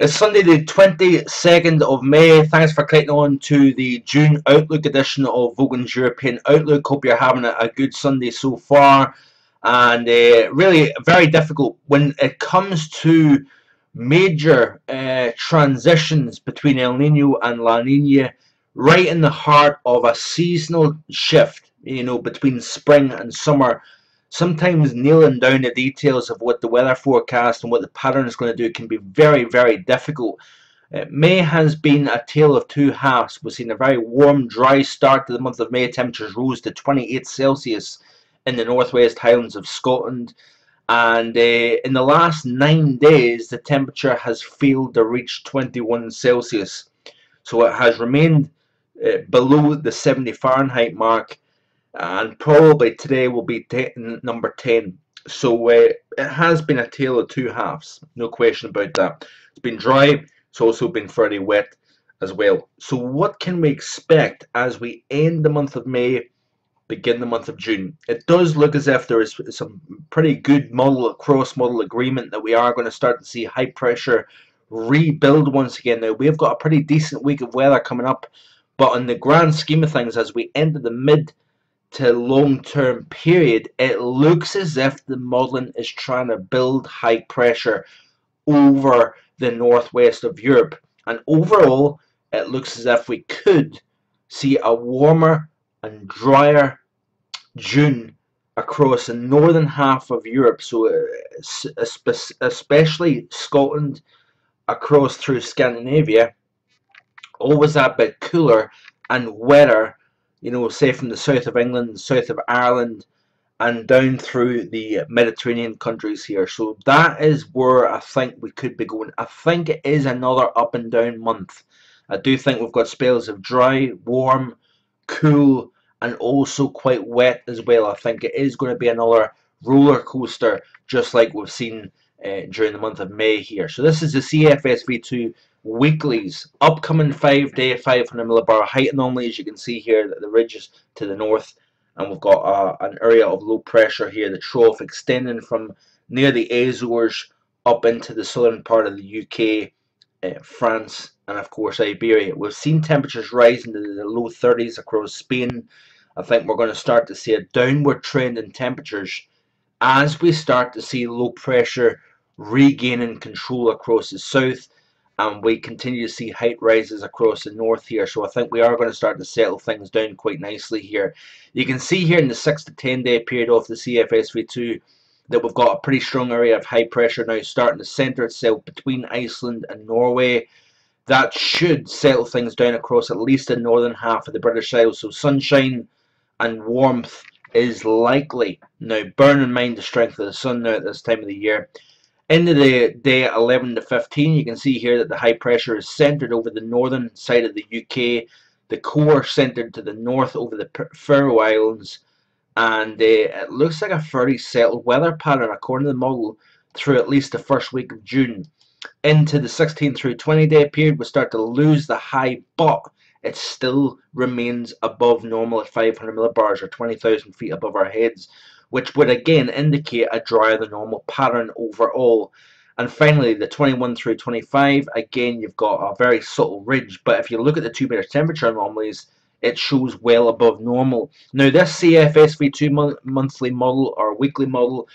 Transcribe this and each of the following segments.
It's Sunday the 22nd of May. Thanks for clicking on to the June Outlook edition of Vogan's European Outlook. Hope you're having a good Sunday so far. And really very difficult when it comes to major transitions between El Nino and La Nina, right in the heart of a seasonal shift, between spring and summer. Sometimes nailing down the details of what the weather forecast and what the pattern is going to do can be very, very difficult. May has been a tale of two halves. We've seen a very warm, dry start to the month of May. Temperatures rose to 28 Celsius in the northwest Highlands of Scotland. And in the last 9 days, the temperature has failed to reach 21 Celsius. So it has remained below the 70 Fahrenheit mark. And probably today will be number 10. So it has been a tale of two halves, no question about that. It's been dry, it's also been fairly wet as well. So what can we expect as we end the month of May, begin the month of June? It does look as if there is some pretty good cross-model agreement that we are going to start to see high pressure rebuild once again. Now, we've got a pretty decent week of weather coming up, but in the grand scheme of things, as we enter the mid to long-term period, it looks as if the modelling is trying to build high pressure over the northwest of Europe. And overall, it looks as if we could see a warmer and drier June across the northern half of Europe. So especially Scotland, across through Scandinavia, always that bit cooler and wetter, say from the south of England, south of Ireland, and down through the Mediterranean countries here. So that is where I think we could be going. I think it is another up and down month. I do think we've got spells of dry, warm, cool, and also quite wet as well. I think it is going to be another roller coaster, just like we've seen during the month of May here. So this is the CFSV2 weeklies, upcoming 5-day 500 millibar height anomaly. As you can see here, the ridges to the north, and we've got an area of low pressure here, the trough extending from near the Azores up into the southern part of the UK, France, and of course Iberia. We've seen temperatures rise into the low 30s across Spain. I think we're going to start to see a downward trend in temperatures as we start to see low pressure regaining control across the south, and we continue to see height rises across the north here. So I think we are going to start to settle things down quite nicely here. You can see here in the 6 to 10 day period of the CFSV2 that we've got a pretty strong area of high pressure now starting to centre itself between Iceland and Norway. That should settle things down across at least the northern half of the British Isles. So sunshine and warmth is likely. Now, bear in mind the strength of the sun now at this time of the year. Into the day 11 to 15, you can see here that the high pressure is centred over the northern side of the UK, the core centred to the north over the Faroe Islands, and it looks like a fairly settled weather pattern according to the model through at least the first week of June. Into the 16 through 20 day period, we start to lose the high, but it still remains above normal at 500 millibars or 20,000 feet above our heads, which would again indicate a drier than normal pattern overall. And finally, the 21 through 25, again, you've got a very subtle ridge, but if you look at the 2 meter temperature anomalies, it shows well above normal. Now, this CFSV2 monthly model or weekly model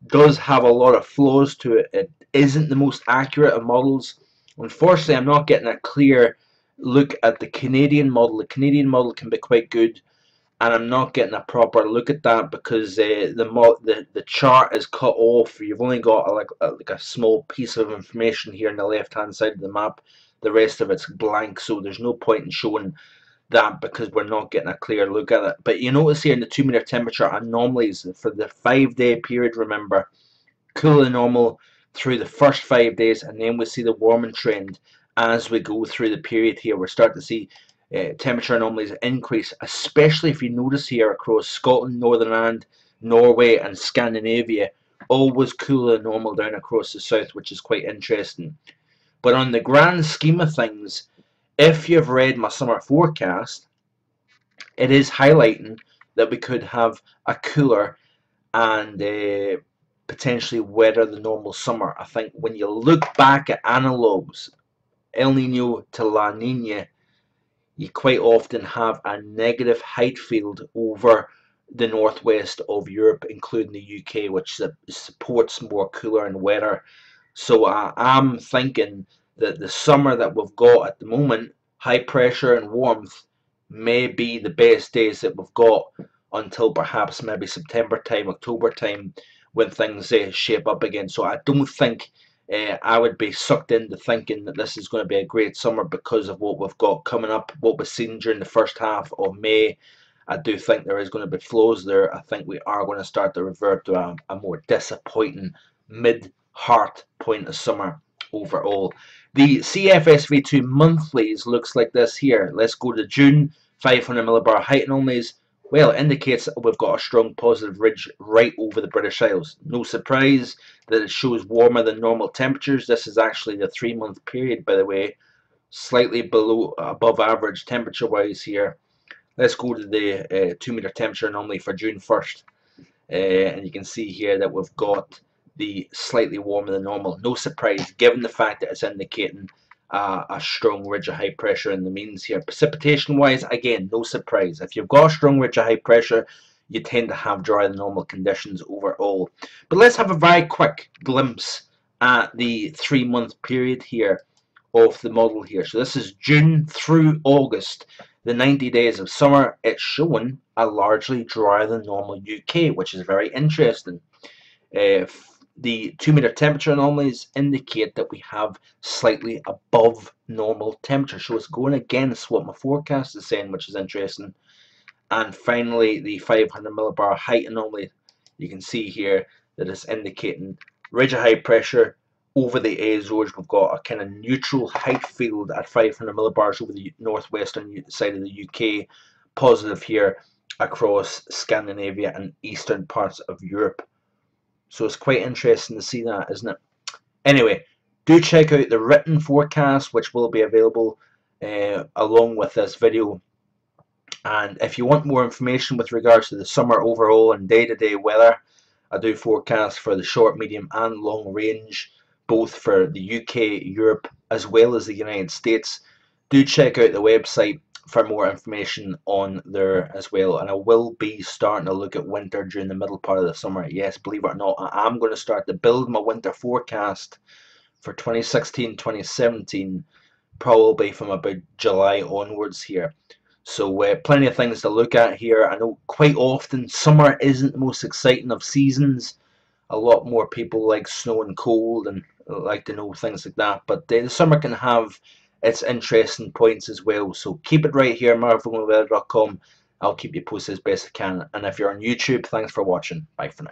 does have a lot of flaws to it. It isn't the most accurate of models. Unfortunately, I'm not getting a clear look at the Canadian model. The Canadian model can be quite good, and I'm not getting a proper look at that because the chart is cut off. You've only got like a small piece of information here on the left hand side of the map. The rest of it's blank, so there's no point in showing that because we're not getting a clear look at it. But you notice here in the 2 meter temperature anomalies for the 5 day period, remember, cooler than normal through the first 5 days, and then we see the warming trend as we go through the period here. We're starting to see temperature anomalies increase, especially if you notice here across Scotland, Northern Ireland, Norway and Scandinavia, always cooler than normal down across the south, which is quite interesting. But on the grand scheme of things, if you've read my summer forecast, it is highlighting that we could have a cooler and potentially weather the normal summer. I think when you look back at analogues, El Nino to La Nina, you quite often have a negative height field over the northwest of Europe, including the UK, which supports more cooler and wetter. So I'm thinking that the summer that we've got at the moment, high pressure and warmth, may be the best days that we've got until perhaps maybe September time, October time, when things shape up again. So I don't think I would be sucked into thinking that this is going to be a great summer because of what we've got coming up, what we've seen during the first half of May. I do think there is going to be flows there. I think we are going to start to revert to a more disappointing mid-heart point of summer overall. The CFSV2 monthlies looks like this here. Let's go to June. 500 millibar height anomalies. Well, it indicates that we've got a strong positive ridge right over the British Isles. No surprise that it shows warmer than normal temperatures. This is actually the 3-month period, by the way, slightly above average temperature wise here. Let's go to the 2 meter temperature anomaly for June 1st. And you can see here that we've got the slightly warmer than normal. No surprise, given the fact that it's indicating a strong ridge of high pressure in the means here. Precipitation wise, again, no surprise. If you've got a strong ridge of high pressure, you tend to have drier than normal conditions overall. But let's have a very quick glimpse at the 3-month period here of the model here. So this is June through August, the 90 days of summer. It's showing a largely drier than normal UK, which is very interesting. The 2 meter temperature anomalies indicate that we have slightly above normal temperature, so it's going against what my forecast is saying, which is interesting. And finally, the 500 millibar height anomaly, you can see here that it's indicating ridge of high pressure over the Azores. We've got a kind of neutral height field at 500 millibars over the northwestern side of the UK, positive here across Scandinavia and eastern parts of Europe. So it's quite interesting to see that, isn't it? Anyway, do check out the written forecast, which will be available along with this video. And if you want more information with regards to the summer overall and day-to-day weather, I do forecast for the short, medium and long range, both for the UK, Europe, as well as the United States. Do check out the website for more information on there as well. And I will be starting to look at winter during the middle part of the summer. Yes, believe it or not, I am going to start to build my winter forecast for 2016-2017 probably from about July onwards here. So plenty of things to look at here. I know quite often summer isn't the most exciting of seasons. A lot more people like snow and cold and like to know things like that. But the summer can have its interesting points as well. So keep it right here, marvelweather.com. I'll keep you posted as best I can. And if you're on YouTube, thanks for watching. Bye for now.